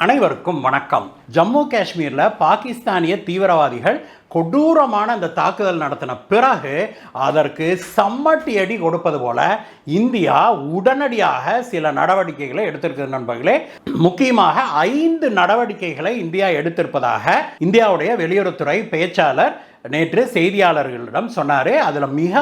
அனைவருக்கும் வணக்கம். ஜம்மு காஷ்மீரில் பாகிஸ்தானிய தீவிரவாதிகள் கொடூரமான அந்த தாக்குதல் நடத்தின பிறகு அதற்கு சம்மட்டி அடி கொடுப்பது போல இந்தியா உடனடியாக சில நடவடிக்கைகளை எடுத்திருக்கிறது நண்பர்களே. முக்கியமாக 5 நடவடிக்கைகளை இந்தியா எடுத்திருப்பதாக இந்தியாவுடைய வெளியுறவுத்துறை பேச்சாளர் நேற்று செய்தியாளர்களிடம் சொன்னார். அதில் மிக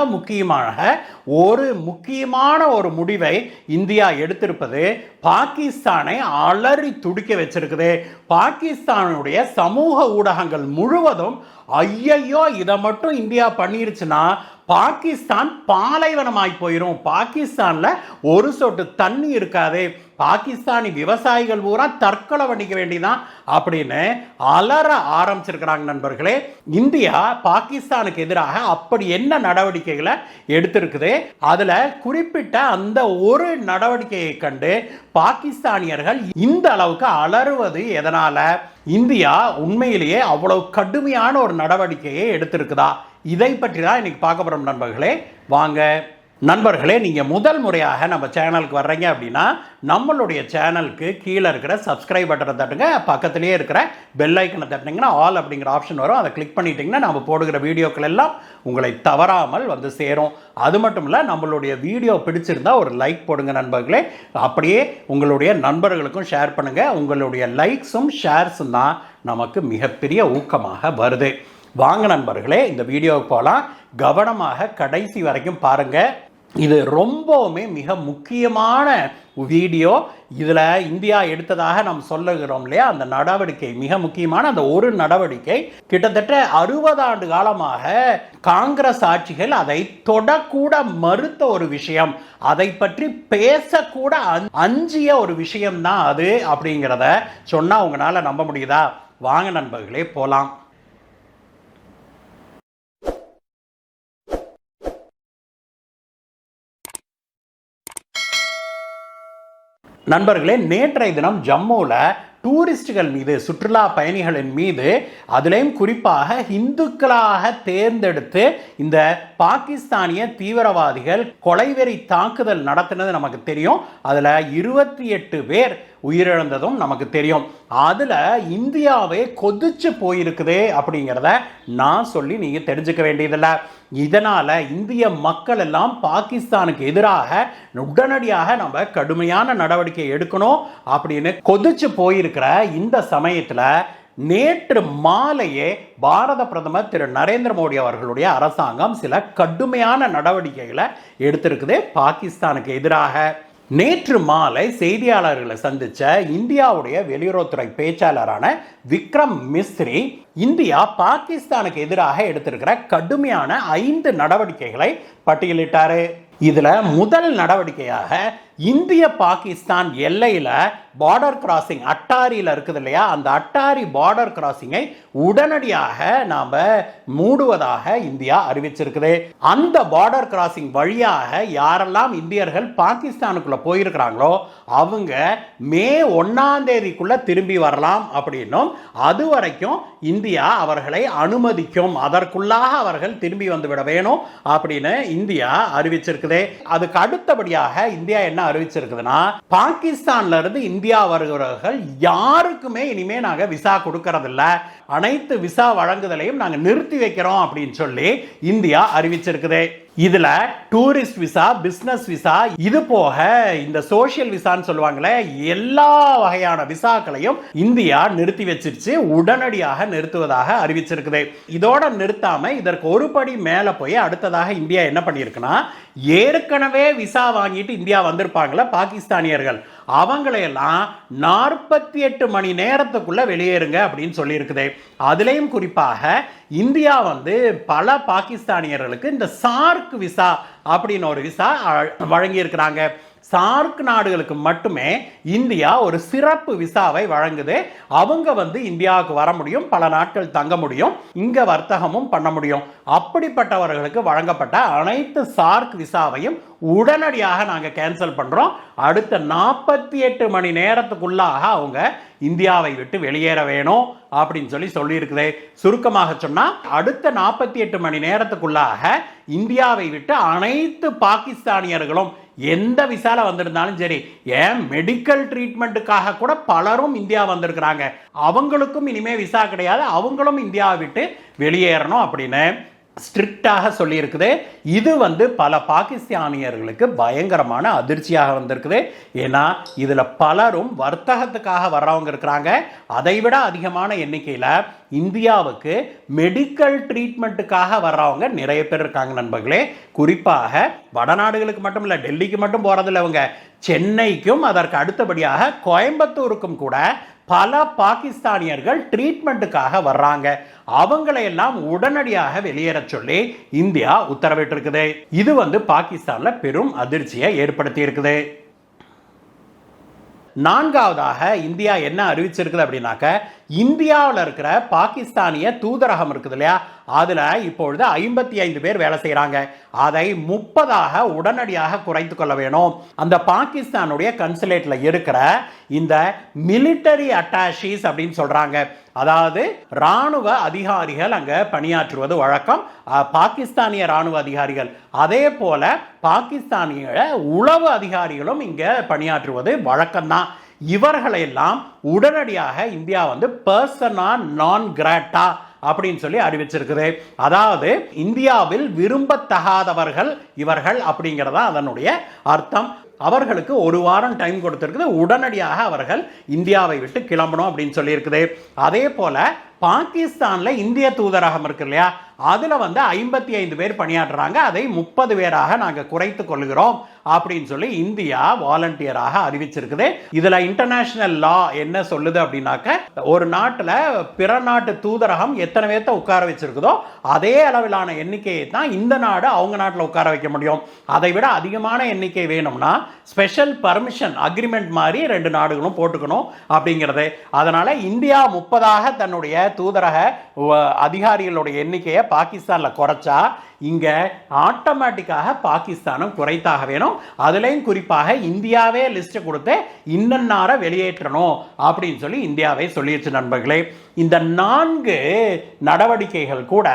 முக்கியமான ஒரு முடிவை இந்தியா எடுத்திருப்பது பாகிஸ்தானை அலறி துடிக்க வச்சிருக்குது. பாகிஸ்தானுடைய சமூக ஊடகங்கள் முழுவதும் ஐயையோ இதை மட்டும் இந்தியா பண்ணிருச்சுன்னா பாகிஸ்தான் பாலைவனமாய் போயிடும், பாகிஸ்தானில் ஒரு சொட்டு தண்ணி இருக்காது, பாகிஸ்தானி விவசாயிகள் பூரா தற்கொலை பண்ணிக்க வேண்டியதான் அப்படின்னு அலற ஆரம்பிச்சிருக்கிறாங்க நண்பர்களே. இந்தியா பாகிஸ்தானுக்கு எதிராக அப்படி என்ன நடவடிக்கைகளை எடுத்திருக்குது, அதுல குறிப்பிட்ட அந்த ஒரு நடவடிக்கையை கண்டு பாகிஸ்தானியர்கள் இந்த அளவுக்கு அலறுவது எதனால? இந்தியா உண்மையிலேயே அவ்வளவு கடுமையான ஒரு நடவடிக்கையை எடுத்திருக்குதா? இதை பற்றி தான் இன்னைக்கு பார்க்க போறோம் நண்பர்களே. வாங்க நண்பர்களே, நீங்கள் முதல் முறையாக நம்ம சேனலுக்கு வர்றீங்க அப்படின்னா நம்மளுடைய சேனலுக்கு கீழே இருக்கிற சப்ஸ்கிரைப் பட்டனை தட்டுங்க, பக்கத்திலேயே இருக்கிற பெல் ஐக்கனை தட்டினீங்கன்னா ஆல் அப்படிங்கிற ஆப்ஷன் வரும். அதை கிளிக் பண்ணிட்டீங்கன்னா நம்ம போடுகிற வீடியோக்கள் எல்லாம் உங்களை தவறாமல் வந்து சேரும். அது மட்டும் இல்லை, நம்மளுடைய வீடியோ பிடிச்சிருந்தா ஒரு லைக் போடுங்க நண்பர்களே. அப்படியே உங்களுடைய நண்பர்களுக்கும் ஷேர் பண்ணுங்கள். உங்களுடைய லைக்ஸும் ஷேர்ஸும் தான் நமக்கு மிகப்பெரிய ஊக்கமாக வருது. வாங்க நண்பர்களே, இந்த வீடியோவுக்கு போகலாம். கவனமாக கடைசி வரைக்கும் பாருங்கள். இது ரொம்பவுமே மிக முக்கியமான வீடியோ. இதில் இந்தியா எடுத்ததாக நாம் சொல்லுகிறோம் இல்லையா, அந்த நடவடிக்கை மிக முக்கியமான அந்த ஒரு நடவடிக்கை. கிட்டத்தட்ட 60 ஆண்டு காலமாக காங்கிரஸ் ஆட்சிகள் அதை தொடக்கூட மறுத்த ஒரு விஷயம், அதை பற்றி பேசக்கூட அஞ்சிய ஒரு விஷயம்தான் அது அப்படிங்கிறத சொன்னால் உங்களால் நம்ப முடியுதா? வாங்க நண்பர்களே போகலாம். நண்பர்களே, நேற்றைய தினம் ஜம்முவில் டூரிஸ்டுகள் மீது, சுற்றுலா பயணிகளின் மீது, அதிலையும் குறிப்பாக இந்துக்களாக தேர்ந்தெடுத்து இந்த பாகிஸ்தானிய தீவிரவாதிகள் கொலைவெறி தாக்குதல் நடத்தினது நமக்கு தெரியும். அதில் 28 பேர் உயிரிழந்ததும் நமக்கு தெரியும். அதில் இந்தியாவே கொதிச்சு போயிருக்குது அப்படிங்கிறத நான் சொல்லி நீங்கள் தெரிஞ்சுக்க வேண்டியதில்லை. இதனால் இந்திய மக்கள் எல்லாம் பாகிஸ்தானுக்கு எதிராக உடனடியாக நம்ம கடுமையான நடவடிக்கை எடுக்கணும் அப்படின்னு கொதிச்சு போயிருக்கிற இந்த சமயத்தில் நேற்று மாலையே பாரத பிரதமர் திரு நரேந்திர மோடி அவர்களுடைய அரசாங்கம் சில கடுமையான நடவடிக்கைகளை எடுத்திருக்குது பாகிஸ்தானுக்கு எதிராக. நேற்று மாலை செய்தியாளர்களை சந்திச்ச இந்தியாவுடைய வெளியுறவுத்துறை பேச்சாளரான விக்ரம் மிஸ்ரி இந்தியா பாகிஸ்தானுக்கு எதிராக எடுத்திருக்கிற கடுமையான 5 நடவடிக்கைகளை பட்டியலிட்டாரு. இதுல முதல் நடவடிக்கையாக இந்திய பாகிஸ்தான் எல்லையில் பார்டர் கிராசிங் அட்டாரியில் இருக்குது இல்லையா, அந்த அட்டாரி பார்டர் கிராசிங்கை உடனடியாக நாம் மூடுவதாக இந்தியா அறிவிச்சிருக்குது. அந்த பார்டர் கிராசிங் வழியாக யாரெல்லாம் இந்தியர்கள் பாகிஸ்தானுக்குள்ள போயிருக்கிறாங்களோ அவங்க மே 1ஆம் தேதிக்குள்ள திரும்பி வரலாம் அப்படின்னும், அது வரைக்கும் இந்தியா அவர்களை அனுமதிக்கும், அதற்குள்ளாக அவர்கள் திரும்பி வந்துவிட வேணும் அப்படின்னு இந்தியா அறிவிச்சிருக்குது. அதுக்கு அடுத்தபடியாக இந்தியா என்ன அறிவிச்சிருக்குதுன்னா, பாகிஸ்தான்ல இருந்து இந்தியா வருகிறவர்கள் யாருக்குமே இனிமே நாங்க விசா கொடுக்கறதில்ல, அனைத்து விசா வழங்குதலையும் நாங்க நிறுத்தி வைக்கிறோம் அப்படின்னு சொல்லி இந்தியா அறிவிச்சிருக்குது. இதுல டூரிஸ்ட் விசா, பிசினஸ் விசா, இது போக இந்த சோசியல் விசான்னு சொல்லுவாங்களே, எல்லா வகையான விசாக்களையும் இந்தியா நிறுத்தி வச்சிருச்சு, உடனடியாக நிறுத்துவதாக அறிவிச்சிருக்குது. இதோட நிறுத்தாம இதற்கு ஒரு படி மேல போய் அடுத்ததாக இந்தியா என்ன பண்ணியிருக்குன்னா, ஏற்கனவே விசா வாங்கிட்டு இந்தியா வந்திருப்பாங்களா பாகிஸ்தானியர்கள், அவங்களையெல்லாம் 48 மணி நேரத்துக்குள்ள வெளியேறுங்க அப்படின்னு சொல்லி இருக்குது. அதுலயும் குறிப்பாக இந்தியா பல பாகிஸ்தானியர்களுக்கு இந்த சார்க் விசா அப்படின்னு ஒரு விசா வழங்கி இருக்கிறாங்க. சார்க் நாடுகளுக்கு மட்டுமே இந்தியா ஒரு சிறப்பு விசாவை வழங்குது. அவங்க இந்தியாவுக்கு வர முடியும், பல நாட்கள் தங்க முடியும், இங்க வர்த்தகமும் பண்ண முடியும். அப்படிப்பட்டவர்களுக்கு வழங்கப்பட்ட அனைத்து சார்க் விசாவையும் உடனடியாக நாங்கள் கேன்சல் பண்றோம். அடுத்த 48 மணி நேரத்துக்குள்ளாக அவங்க இந்தியாவை விட்டு வெளியேற வேணும் அப்படின்னு சொல்லி இருக்குது. சுருக்கமாக சொன்னா, அடுத்த 48 மணி நேரத்துக்குள்ளாக இந்தியாவை விட்டு அனைத்து பாகிஸ்தானியர்களும் எந்த விசால வந்திருந்தாலும் சரி, ஏன் மெடிக்கல் ட்ரீட்மெண்ட்டுக்காக கூட பலரும் இந்தியா வந்திருக்கிறாங்க, அவங்களுக்கும் இனிமே விசா கிடையாது, அவங்களும் இந்தியாவை விட்டு வெளியேறணும் அப்படின்னு ஸ்ட்ரிக்டாக சொல்லியிருக்குது. இது பல பாகிஸ்தானியர்களுக்கு பயங்கரமான அதிர்ச்சியாக வந்திருக்குது. ஏன்னா இதில் பலரும் வர்த்தகத்துக்காக வர்றவங்க இருக்கிறாங்க. அதைவிட அதிகமான எண்ணிக்கையில் இந்தியாவுக்கு மெடிக்கல் ட்ரீட்மெண்ட்டுக்காக வர்றவங்க நிறைய பேர் இருக்காங்க நண்பர்களே. குறிப்பாக வடநாடுகளுக்கு மட்டும் இல்லை, டெல்லிக்கு மட்டும் போகிறதில்ல அவங்க, சென்னைக்கும் அதற்கு அடுத்தபடியாக கோயம்புத்தூருக்கும் கூட பல பாகிஸ்தானியர்கள் ட்ரீட்மெண்ட்டுக்காக வர்றாங்க. அவங்களையெல்லாம் உடனடியாக வெளியேற சொல்லி இந்தியா உத்தரவிட்டிருக்குது. இது பாகிஸ்தான்ல பெரும் அதிர்ச்சியை ஏற்படுத்தி இருக்குது. நான்காவதாக இந்தியா என்ன அறிவிச்சிருக்குது அப்படின்னாக்க, இந்தியாவில் இருக்கிற பாகிஸ்தானிய தூதரகம் இருக்குது இல்லையா, அதில் இப்பொழுது 55 பேர் வேலை செய்கிறாங்க. அதை 30 உடனடியாக குறைத்து கொள்ள வேணும். அந்த பாகிஸ்தானுடைய கன்சுலேட்டில் இருக்கிற இந்த மிலிட்டரி அட்டாஷீஸ் அப்படின்னு சொல்கிறாங்க, அதாவது இராணுவ அதிகாரிகள் அங்கே பணியாற்றுவது வழக்கம், பாகிஸ்தானிய இராணுவ அதிகாரிகள். அதே போல பாகிஸ்தானிய உளவு அதிகாரிகளும் இங்கே பணியாற்றுவது வழக்கம்தான். இவர்களெல்லாம் உடனடியாக இந்தியா பர்சனா நான் கிராட்டா அப்படின்னு சொல்லி அறிவிச்சிருக்குது. அதாவது இந்தியாவில் விரும்பத்தகாதவர்கள் இவர்கள் அப்படிங்கிறதா அதனுடைய அர்த்தம். அவர்களுக்கு 1 வாரம் டைம் கொடுத்திருக்குது, உடனடியாக அவர்கள் இந்தியாவை விட்டு கிளம்பணும் அப்படின்னு சொல்லியிருக்குது. அதே போல பாகிஸ்தான்ல இந்திய தூதரகம் இருக்கு இல்லையா, அதுல 55 பேர் பணியாற்றுறாங்க, அதை 30 பேராக நாங்க குறைத்து கொள்கிறோம் அப்படின்னு சொல்லி இந்தியா வாலண்டியராக அறிவிச்சிருக்குது. இதுல இன்டர்நேஷனல் லா என்ன சொல்லுது அப்படின்னாக்க, ஒரு நாட்டுல பிற நாட்டு தூதரகம் எத்தனை பேர்த்த உட்கார வச்சிருக்குதோ அதே அளவிலான எண்ணிக்கையை தான் இந்த நாடு அவங்க நாட்டில் உட்கார வைக்க முடியும். அதை விட அதிகமான எண்ணிக்கை வேணும்னா ஸ்பெஷல் பர்மிஷன் அக்ரிமெண்ட் மாதிரி 2 நாடுகளும் போட்டுக்கணும் அப்படிங்கிறது. அதனால இந்தியா 30 தன்னுடைய தூதரக அதிகாரிகளுடைய எண்ணிக்கையை பாகிஸ்தான்ல குறைச்சா இங்க ஆட்டோமேட்டிக்காக பாகிஸ்தானும் குறைத்தாக வேணும். அதுலயும் குறிப்பாக இந்தியாவே லிஸ்ட் கொடுத்து இன்னன்னார வெளியேற்றணும் அப்படின்னு சொல்லி இந்தியாவை சொல்லிடுச்சு நண்பர்களே. இந்த 4 நடவடிக்கைகள் கூட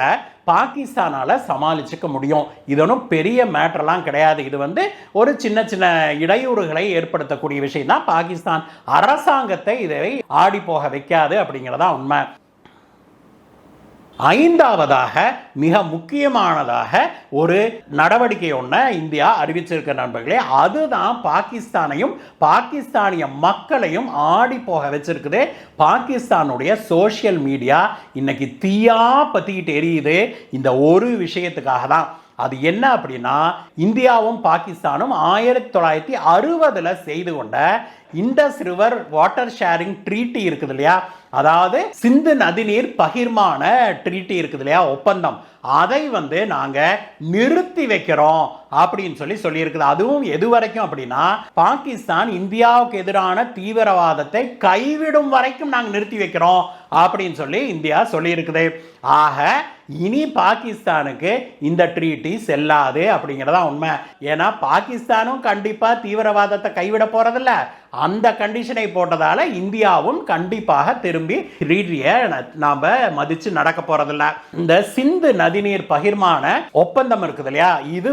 பாகிஸ்தானால சமாளிச்சுக்க முடியும். இது ஒன்றும் பெரிய மேட்டர்லாம் கிடையாது. இது ஒரு சின்ன சின்ன இடையூறுகளை ஏற்படுத்தக்கூடிய விஷயம் தான். பாகிஸ்தான் அரசாங்கத்தை இதை ஆடி போக வைக்காது அப்படிங்கிறதா உண்மை. ஐந்தாவதாக மிக முக்கியமானதாக ஒரு நடவடிக்கை ஒன்றை இந்தியா அறிவிச்சிருக்க நண்பர்களே, அதுதான் பாகிஸ்தானையும் பாகிஸ்தானிய மக்களையும் ஆடி போக வச்சிருக்குது. பாகிஸ்தானுடைய சோசியல் மீடியா இன்னைக்கு தீயா பத்திக்கிட்டு எரியுது இந்த ஒரு விஷயத்துக்காக தான். அது என்ன அப்படின்னா, இந்தியாவும் பாகிஸ்தானும் 1960 செய்து கொண்ட Indus river water sharing treaty இருக்குது இல்லையா, அதாவது சிந்து நதிநீர் பகிர்மான ட்ரீட்டி இருக்குது இல்லையா, ஒப்பந்தம், அதை நாங்க நிறுத்தி வைக்கிறோம் அப்படின்னு சொல்லியிருக்குது. அதுவும் எது வரைக்கும் அப்படின்னா, பாகிஸ்தான் இந்தியாவுக்கு எதிரான தீவிரவாதத்தை கைவிடும் வரைக்கும் நாங்க நிறுத்தி வைக்கிறோம் அப்படின்னு சொல்லி இந்தியா சொல்லியிருக்குது. ஆக இனி பாகிஸ்தானுக்கு இந்த ட்ரீட்டி செல்லாது அப்படிங்கிறதா உண்மை. ஏன்னா பாகிஸ்தானும் கண்டிப்பா தீவிரவாதத்தை கைவிட போறதில்ல, அந்த கண்டிஷனை போட்டதால இந்தியாவும் கண்டிப்பாக திரும்பி ட்ரீட்டியை நாம மதிச்சு நடக்க போறதில்ல. இந்த சிந்து நதிநீர் பகிர்மான ஒப்பந்தம் இருக்குது இல்லையா, இது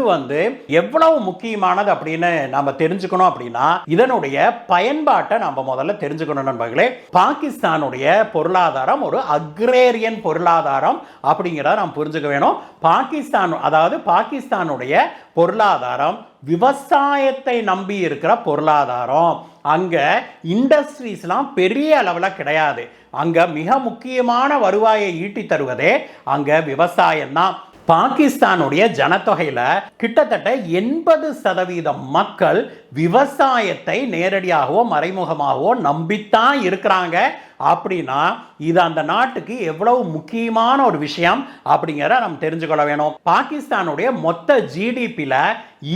எவ்வளவு முக்கியமானது அப்படின்னு நாம தெரிஞ்சுக்கணும். அப்படின்னா இதனுடைய பயன்பாட்டை நாம முதல்ல தெரிஞ்சுக்கணும் நண்பர்களே. பாகிஸ்தானுடைய பொருளாதாரம் ஒரு அக்ரேரியன் பொருளாதாரம் அப்படிங்கிறத நாம் புரிஞ்சுக்க வேணும். பாகிஸ்தானுடைய பொருளாதாரம் விவசாயத்தை நம்பி இருக்கிற பொருளாதாரம். அங்க இண்டஸ்ட்ரீஸ்லாம் பெரிய அளவில் கிடையாது. அங்க மிக முக்கியமான வருவாயை ஈட்டி தருவதே அங்க விவசாயம் தான். பாகிஸ்தானுடைய ஜனத்தொகையில கிட்டத்தட்ட 80% மக்கள் விவசாயத்தை நேரடியாகவோ மறைமுகமாகவோ நம்பித்தான் இருக்கிறாங்க. அப்படின்னா இது அந்த நாட்டுக்கு எவ்வளவு முக்கியமான ஒரு விஷயம் அப்படிங்கிறத நம்ம தெரிஞ்சுக்கொள்ள வேணும். பாகிஸ்தானுடைய மொத்த ஜிடிபியில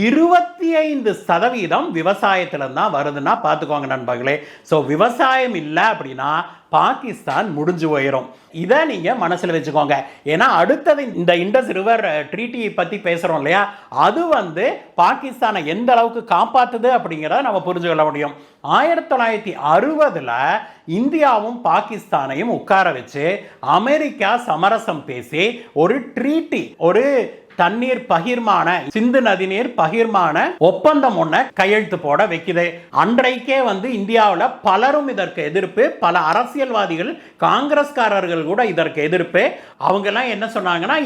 25% விவசாயத்திலிருந்து தான் வருதுன்னா பார்த்துக்கோங்க நண்பர்களே. ஸோ விவசாயம் இல்லை அப்படின்னா பாகிஸ்தான் முடிஞ்சு போயிடும். இதை நீங்க மனசுல வச்சுக்கோங்க. ஏன்னா அடுத்தது இந்த இண்டஸ் ரிவர் ட்ரீட்டியை பத்தி பேசுறோம் இல்லையா, அது பாகிஸ்தானை எந்த அளவுக்கு காப்பாத்துது அப்படிங்கிறத நம்ம புரிஞ்சு கொள்ள முடியும். 1960 இந்தியாவும் பாகிஸ்தானையும் உட்கார வச்சு அமெரிக்கா சமரசம் பேசி ஒரு ட்ரீட்டி, ஒரு தண்ணீர் பகிர்மான, சிந்து நதி நீர் பகிர்மான ஒப்பந்தம் ஒண்ண கையெழுத்து போட வைக்குது. அன்றைக்கே இந்தியாவில் பலரும் இதற்கு எதிர்ப்பு, பல அரசியல்வாதிகள், காங்கிரஸ்காரர்கள் கூட இதற்கு எதிர்ப்பு. அவங்க எல்லாம் என்ன சொன்னாங்கன்னா,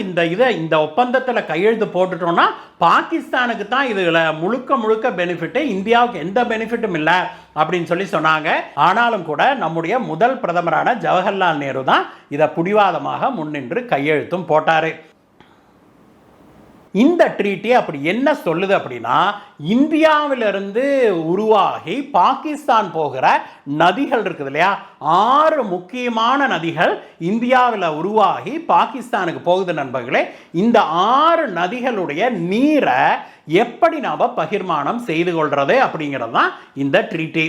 இந்த ஒப்பந்தத்தில் கையெழுத்து போட்டுட்டோம்னா பாகிஸ்தானுக்கு தான் இதுல முழுக்க முழுக்க பெனிஃபிட், இந்தியாவுக்கு எந்த பெனிஃபிட்டும் இல்லை அப்படின்னு சொன்னாங்க. ஆனாலும் கூட நம்முடைய முதல் பிரதமரான ஜவஹர்லால் நேரு தான் இதை புடிவாதமாக முன்னின்று கையெழுத்தும் போட்டாரு. இந்த ட்ரீட்டி அப்படி என்ன சொல்லுது அப்படின்னா, இந்தியாவிலிருந்து உருவாகி பாகிஸ்தான் போகிற நதிகள் இருக்குது இல்லையா, 6 முக்கியமான நதிகள் இந்தியாவில் உருவாகி பாகிஸ்தானுக்கு போகுது நண்பர்களே. இந்த 6 நதிகளுடைய நீரை எப்படி நாம பகிர்மானம் செய்து கொள்றது அப்படிங்கிறது தான் இந்த ட்ரீட்டி.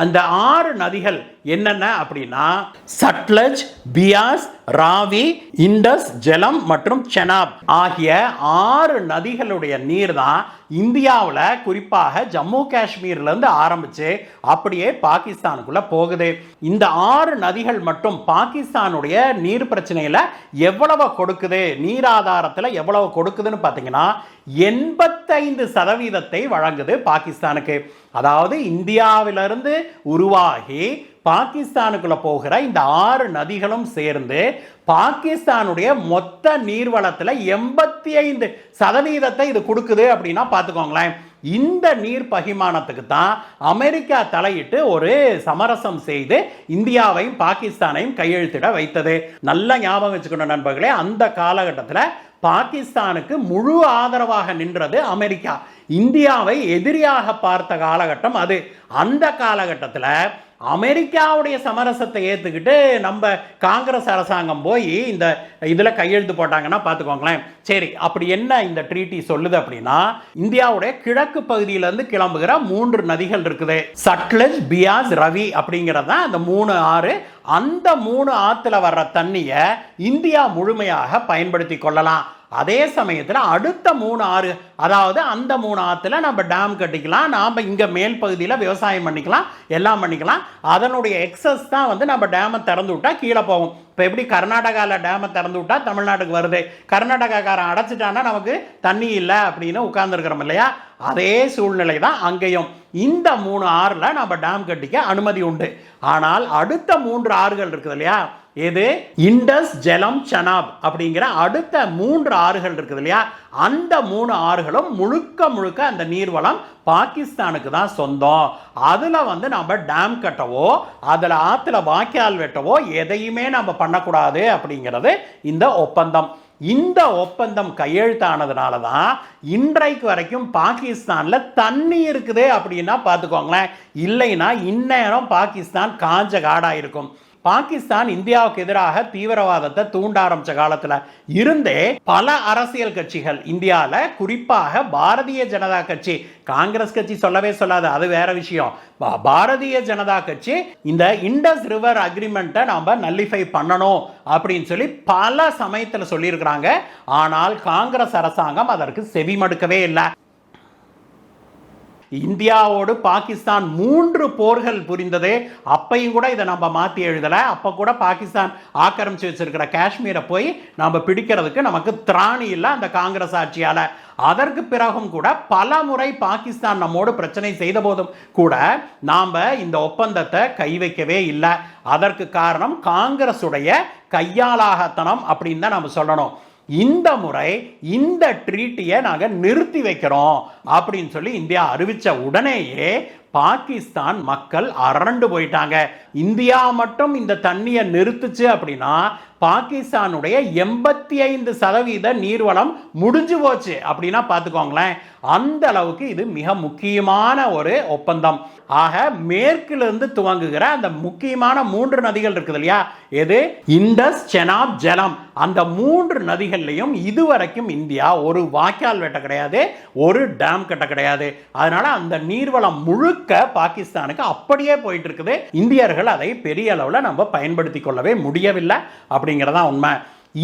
அந்த 6 நதிகள் என்னென்ன அப்படின்னா, சட்லஜ், பியாஸ், ராவி, இண்டஸ், ஜலம் மற்றும் செனாப் ஆகிய 6 நதிகளுடைய நீர் தான் இந்தியாவில் குறிப்பாக ஜம்மு காஷ்மீர்ல இருந்து ஆரம்பிச்சு அப்படியே பாகிஸ்தானுக்குள்ள போகுது. இந்த 6 நதிகள் மட்டும் பாகிஸ்தானுடைய நீர் பிரச்சனையில எவ்வளவு கொடுக்குது, நீர் ஆதாரத்தில் எவ்வளவு கொடுக்குதுன்னு பார்த்தீங்கன்னா 85% வழங்குது பாகிஸ்தானுக்கு. அதாவது இந்தியாவிலிருந்து உருவாகி பாகிஸ்தானுக்குள்ள போகிற இந்த 6 நதிகளும் சேர்ந்து பாகிஸ்தானுடைய மொத்த நீர்வளத்தில் 85% இது கொடுக்குது அப்படின்னா பார்த்துக்கோங்களேன். இந்த நீர் பகிர்மானத்துக்கு தான் அமெரிக்கா தலையிட்டு ஒரு சமரசம் செய்து இந்தியாவையும் பாகிஸ்தானையும் கையெழுத்திட வைத்தது. நல்ல ஞாபகம் வச்சுக்கணும் நண்பர்களே, அந்த காலகட்டத்தில் பாகிஸ்தானுக்கு முழு ஆதரவாக நின்றது அமெரிக்கா. இந்தியாவை எதிரியாக பார்த்த காலகட்டம் அது. அந்த காலகட்டத்தில் அமெரிக்காவுடைய சமரசத்தை ஏற்றுக்கிட்டு நம்ம காங்கிரஸ் அரசாங்கம் போய் இந்த இதில் கையெழுத்து போட்டாங்கன்னா பார்த்துக்கோங்களேன். சரி, அப்படி என்ன இந்த ட்ரீட்டி சொல்லுது அப்படின்னா, இந்தியாவுடைய கிழக்கு பகுதியிலிருந்து கிளம்புகிற 3 நதிகள் இருக்குது. சட்லஜ், பியாஸ், ரவி அப்படிங்கிறது தான் அந்த 3 ஆறு. அந்த 3 ஆற்றுல வர்ற தண்ணியை இந்தியா முழுமையாக பயன்படுத்தி கொள்ளலாம். அதே சமயத்தில் அடுத்த 3 ஆறு, அதாவது அந்த 3 ஆற்றுல நம்ம டேம் கட்டிக்கலாம், நாம் இங்கே மேல் பகுதியில் விவசாயம் பண்ணிக்கலாம், எல்லாம் பண்ணிக்கலாம். அதனுடைய எக்ஸஸ் தான் நம்ம டேமை திறந்து விட்டா கீழே போகும். இப்போ எப்படி கர்நாடகாவில் டேமை திறந்து விட்டா தமிழ்நாட்டுக்கு வருது, கர்நாடகாக்காரன் அடைச்சிட்டானா நமக்கு தண்ணி இல்லை அப்படின்னு உட்கார்ந்துருக்கிறோம் இல்லையா, அதே சூழ்நிலை தான் அங்கேயும். இந்த 3 ஆறுல நம்ம டேம் கட்டிக்க அனுமதி உண்டு. ஆனால் அடுத்த 3 ஆறுகள் இருக்குது இல்லையா, எது இண்டஸ், ஜலம், செனாப் அப்படிங்கிற அடுத்த 3 ஆறுகள் இருக்குது இல்லையா, அந்த 3 ஆறுகளும் முழுக்க முழுக்க அந்த நீர்வளம் பாகிஸ்தானுக்கு தான் சொந்தம். அதில் நம்ம டேம் கட்டவோ அதில் ஆற்றுல வாய்க்கால் வெட்டவோ எதையுமே நம்ம பண்ணக்கூடாது அப்படிங்கிறது இந்த ஒப்பந்தம். இந்த ஒப்பந்தம் கையெழுத்தானதுனால தான் இன்றைக்கு வரைக்கும் பாகிஸ்தானில் தண்ணி இருக்குது அப்படின்னா பார்த்துக்கோங்களேன். இல்லைன்னா இந்நேரம் பாகிஸ்தான் காஞ்ச காடாக இருக்கும். பாகிஸ்தான் இந்தியாவுக்கு எதிராக தீவிரவாதத்தை தூண்ட ஆரம்பிச்ச காலத்தில் இருந்தே பல அரசியல் கட்சிகள் இந்தியாவில், குறிப்பாக பாரதிய ஜனதா கட்சி, காங்கிரஸ் கட்சி சொல்லவே சொல்லாது, அது வேற விஷயம், பாரதிய ஜனதா கட்சி இந்த இண்டஸ் ரிவர் அக்ரிமெண்ட்டை நம்ம நல்லிஃபை பண்ணணும் அப்படின்னு சொல்லி பல சமயத்தில் சொல்லியிருக்கிறாங்க. ஆனால் காங்கிரஸ் அரசாங்கம் அதற்கு செவிமடுக்கவே இல்லை. இந்தியாவோடு பாகிஸ்தான் 3 போர்கள் புரிந்தது. அப்பையும் கூட இதை நம்ம மாற்றி எழுதலை. அப்போ கூட பாகிஸ்தான் ஆக்கிரமிச்சு வச்சிருக்கிற காஷ்மீரை போய் நம்ம பிடிக்கிறதுக்கு நமக்கு திராணி இல்லை அந்த காங்கிரஸ் ஆட்சியால். அதற்கு பிறகும் கூட பல முறை பாகிஸ்தான் நம்மோடு பிரச்சனை செய்த போதும் கூட நாம் இந்த ஒப்பந்தத்தை கை வைக்கவே இல்லை. அதற்கு காரணம் காங்கிரஸுடைய கையாளாகத்தனம் அப்படின்னு தான் நம்ம சொல்லணும். இந்த முறை இந்த ட்ரீட்டியை நாங்கள் நிறுத்தி வைக்கிறோம் அப்படின்னு சொல்லி இந்தியா அறிவித்த உடனேயே பாகிஸ்தான் மக்கள் அரண்டு போயிட்டாங்க. இந்தியா மட்டும் இந்த தண்ணியை நிறுத்துச்சு அப்படின்னா பாகிஸ்தானுடைய 85% நீர்வளம் முடிஞ்சு போச்சு அப்படின்னா பார்த்துக்கோங்களேன். அந்த அளவுக்கு இது மிக முக்கியமான ஒரு ஒப்பந்தம். ஆக மேற்கிலிருந்து துவங்குகிற அந்த முக்கியமான 3 நதிகள் இருக்குது இல்லையா, எது இண்டஸ், செனாப், ஜலம், அந்த 3 நதிகள்லையும் இதுவரைக்கும் இந்தியா ஒரு வாய்க்கால் வெட்ட கிடையாது, ஒரு டேம் கட்ட கிடையாது. அதனால அந்த நீர்வளம் முழுக்க பாகிஸ்தானுக்கு அப்படியே போயிட்டு இருக்குது. இந்தியர்கள் அதை பெரிய அளவில் நம்ம பயன்படுத்தி கொள்ளவே முடியவில்லை அப்படிங்கிறதா உண்மை.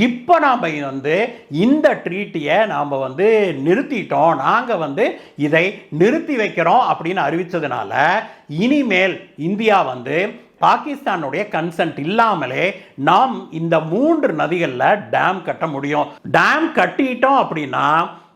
இப்போ நாம் இந்த ட்ரீட்டியை நாம் நிறுத்திட்டோம், நாங்கள் இதை நிறுத்தி வைக்கிறோம் அப்படின்னு அறிவித்ததுனால இனிமேல் இந்தியா பாகிஸ்தானுடைய கன்சென்ட் இல்லாமலே நாம் இந்த 3 நதிகளில் டேம் கட்ட முடியும். டேம் கட்டிட்டோம் அப்படின்னா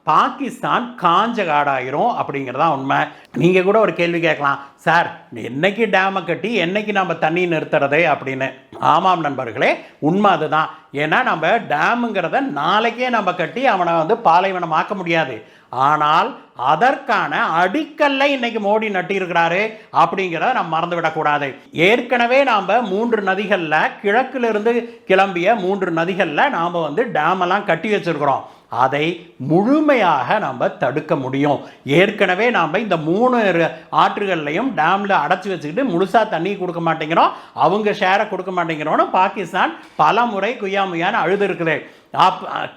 பாகிஸ்தான் காஞ்ச காடாயிரும் அப்படிங்கிறதா உண்மை. நீங்கள் கூட ஒரு கேள்வி கேட்கலாம், சார் என்னைக்கு டேமை கட்டி என்னைக்கு நம்ம தண்ணி நிறுத்துறது அப்படின்னு. ஆமாம் நண்பர்களே, உண்மை அதுதான். ஏன்னா நம்ம டேமுங்கிறத நாளைக்கே நம்ம கட்டி அவனை பாலைவனம் ஆக்க முடியாது. ஆனால் அதற்கான அடிக்கல்லை இன்னைக்கு மோடி நட்டிருக்கிறாரு அப்படிங்கிறத நம்ம மறந்துவிடக்கூடாது. ஏற்கனவே நாம் 3 நதிகளில் கிழக்கிலிருந்து கிளம்பிய 3 நதிகளில் நாம் டேம் எல்லாம் கட்டி வச்சிருக்கிறோம். அதை முழுமையாக நம்ம தடுக்க முடியும். ஏற்கனவே நாம் இந்த 3 ஆற்றுகள்லையும் டேம்ல அடைச்சி வச்சுக்கிட்டு முழுசா தண்ணி கொடுக்க மாட்டேங்கிறோம், அவங்க ஷேரை கொடுக்க மாட்டேங்கிறோம்னு பாகிஸ்தான் பல முறை குய்யாமுயான்னு அழுது இருக்குது.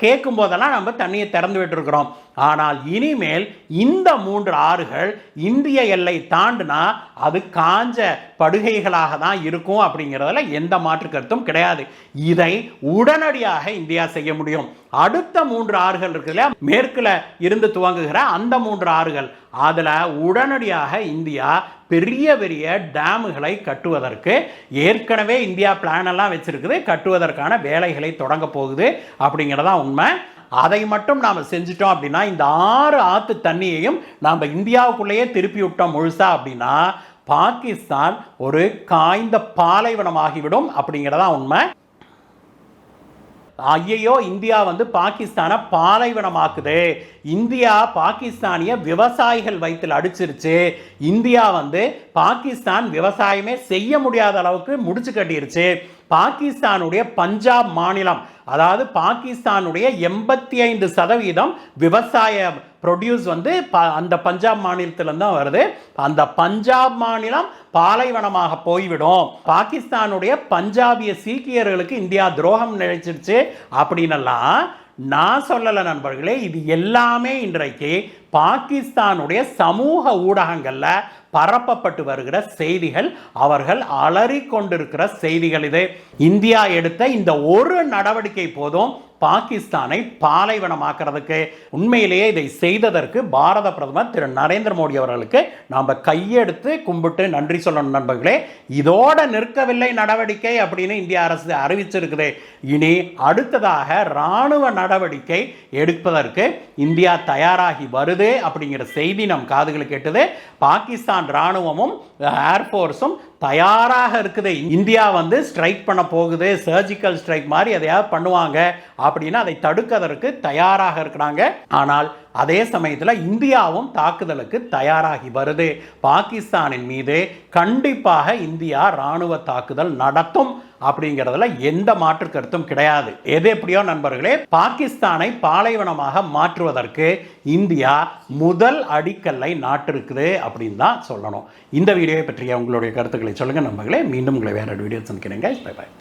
கேட்கும் போதெல்லாம் நம்ம தண்ணியை திறந்து விட்டுருக்கிறோம். ஆனால் இனிமேல் இந்த 3 ஆறுகள் இந்திய எல்லை தாண்டினா அது காஞ்ச படுகைகளாக தான் இருக்கும் அப்படிங்கிறதுல எந்த மாற்று கருத்தும் கிடையாது. இதை உடனடியாக இந்தியா செய்ய முடியும். அடுத்த 3 ஆறுகள் இருக்கு இல்லையா, மேற்குல இருந்து துவங்குகிற அந்த 3 ஆறுகள், அதில் உடனடியாக இந்தியா பெரிய பெரிய டேமுகளை கட்டுவதற்கு ஏற்கனவே இந்தியா பிளான் எல்லாம் வச்சிருக்குது. கட்டுவதற்கான வேலைகளை தொடங்க போகுது அப்படிங்கிறதா உண்மை. அதை மட்டும் நாம் செஞ்சிட்டோம் அப்படின்னா இந்த 6 ஆற்று தண்ணியையும் நாம் இந்தியாவுக்குள்ளேயே திருப்பி விட்டோம் முழுசா அப்படின்னா பாகிஸ்தான் ஒரு காய்ந்த பாலைவனமாகிவிடும் அப்படிங்கிறதா உண்மை. ஐயோ இந்தியா பாகிஸ்தானை பாலைவனமாக்குது, இந்தியா பாகிஸ்தானிய விவசாயிகள் வயிற்றில் அடிச்சிருச்சு, இந்தியா பாகிஸ்தான் விவசாயமே செய்ய முடியாத அளவுக்கு முடிச்சு கட்டிருச்சு, பாகிஸ்தானுடைய பஞ்சாப் மாநிலம், அதாவது பாகிஸ்தானுடைய 85% விவசாய ப்ரொடியூஸ் அந்த பஞ்சாப் மாநிலத்திலிருந்து தான் வருது. அந்த பஞ்சாப் மாநிலம் பாலைவனமாக போய்விடும், பாகிஸ்தானுடைய பஞ்சாபிய சீக்கியர்களுக்கு இந்தியா துரோகம் நினைச்சிருச்சு அப்படின்னெல்லாம் நான் சொல்லல நண்பர்களே. இது எல்லாமே இன்றைக்கு பாகிஸ்தானுடைய சமூக ஊடகங்களில் பரப்பப்பட்டு வருகிற செய்திகள், அவர்கள் அலறிக் கொண்டிருக்கிற செய்திகள். இது இந்தியா எடுத்த இந்த ஒரு நடவடிக்கை போதும் பாகிஸ்தானை பாலைவனமாக்குறதுக்கு. உண்மையிலேயே இதை செய்ததற்கு பாரத பிரதமர் திரு நரேந்திர மோடி அவர்களுக்கு நாம் கையெடுத்து கும்பிட்டு நன்றி சொல்லணும் நண்பர்களே. இதோட நிற்கவில்லை நடவடிக்கை அப்படின்னு இந்திய அரசு அறிவிச்சிருக்குது. இனி அடுத்ததாக இராணுவ நடவடிக்கை எடுப்பதற்கு இந்தியா தயாராகி வருது அப்படிங்கிற செய்தி நம் காதுகளுக்கு கேட்டது. பாகிஸ்தான் இராணுவமும் ஏர்ஃபோர்ஸும் தயாராக இருக்குது. இந்தியா ஸ்ட்ரைக் பண்ண போகுது, சர்ஜிக்கல் ஸ்ட்ரைக் மாதிரி எதையாவது பண்ணுவாங்க அப்படின்னா அதை தடுக்கிறதுக்கு தயாராக இருக்கிறாங்க. ஆனால் அதே சமயத்தில் இந்தியாவும் தாக்குதலுக்கு தயாராகி வருது. பாகிஸ்தானின் மீது கண்டிப்பாக இந்தியா இராணுவ தாக்குதல் நடத்தும் அப்படிங்கிறதுல எந்த மாற்று கருத்தும் கிடையாது. எது எப்படியோ நண்பர்களே, பாகிஸ்தானை பாலைவனமாக மாற்றுவதற்கு இந்தியா முதல் அடிக்கல்லை நாட்டிருக்குது அப்படின்னு தான் சொல்லணும். இந்த வீடியோவை பற்றிய உங்களுடைய கருத்துக்களை சொல்லுங்க நண்பர்களே. மீண்டும் உங்களை வேற வீடியோ சந்திக்கிறேங்க. Bye bye.